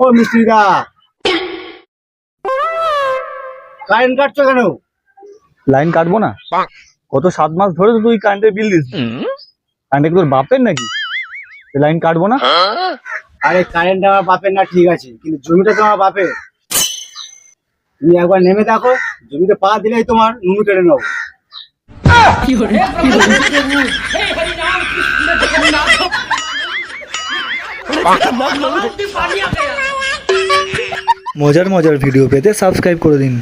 ও মিস্ত্রিদা, current কাটছো কেন? Line কাটবো না? গত 7 মাস ধরে তো তুই কারেন্টের বিল দিস। কারেন্ট কি তোর বাপের নাকি? লাইন কাটবো না? আরে কারেন্ট আমার বাপের না ঠিক আছে, কিন্তু জমিটা তো আমার বাপের। তুমি একবার নেমে দেখো, জমিতে পা দিলেই তোমার নুনু কেটে নেবো। মজার মজার ভিডিও পেতে সাবস্ক্রাইব করে দিন।